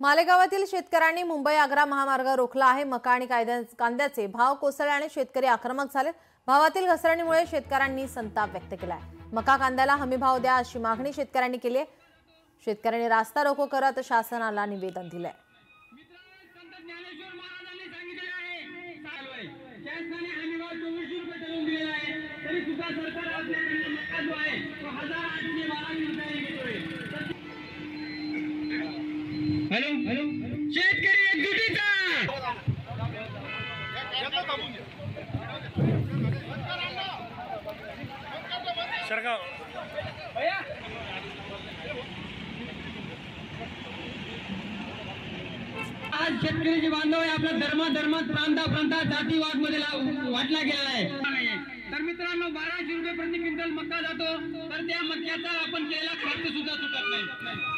मालेगावातील शेतकऱ्यांनी मुंबई आग्रा महामार्ग रोखला आहे। मका आणि कांद्याचे भाव कोसळल्याने शेतकरी आक्रमक झाले। भावातील घसरणीमुळे शेतकऱ्यांनी संताप व्यक्त केलाय। मका कांद्याला हमी भाव द्या अशी मागणी शेतकऱ्यांनी केली आहे। शेतकऱ्यांनी रास्ता रोको करत शासनाला निवेदन दिलंय। हेलो हेलो शेतकरी एकजुटीचा सरगाव आज शेतकरी बांधव आहे आपला धर्मात प्रांतात जातीवाद मध्ये वाटला गेला आहे। तर मित्रांनो 1200 रुपये प्रति क्विंटल मका जातो, तर त्या मक्याचा आपण केलेला खर्च सुद्धा चुकत नाही।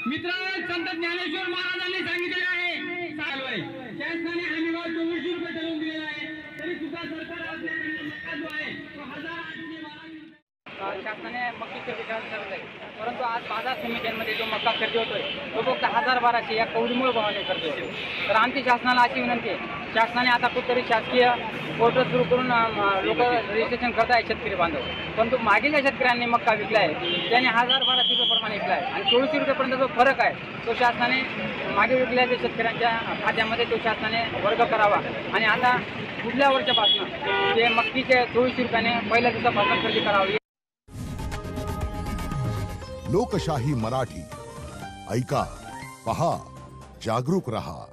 मित्रांनो संत ज्ञानेश्वर महाराजांनी सांगितले आहे चालू आहे शासनाने हमी भाव 2400 रुपये ठरवून दिलेला आहे, तरी सुद्धा सरकार आपल्याकडे मका जो आहे तो 1812 शासनाने मक्याचे विकास करत आहे। परंतु आज बाजार समित्यांमध्ये जो मका खरेदी होतोय तो फक्त 1012 या कवडीमुळे भावाने खरेदी होतो। तर आमची शासनाला अशी विनंती आहे, शासनाने आता कुठेतरी शासकीय पोर्टल सुरू करून लोक रजिस्ट्रेशन करत आहेत शेतकरी बांधव। परंतु मागील ज्या शेतकऱ्यांनी मक्का विकला आहे त्याने 1012 रुपयाप्रमाणे विकला आहे आणि 2400 रुपयापर्यंत जो फरक आहे तो शासनाने मागे विकलेल्या शेतकऱ्यांच्या खात्यामध्ये तो शासनाने वर्ग करावा आणि आता पुढल्या वर्षापासून ते मक्कीचे 2400 रुपयाने पहिल्या दिवसापासून खरेदी करावी। लोकशाही मराठी ऐका, पहा, जागरूक रहा।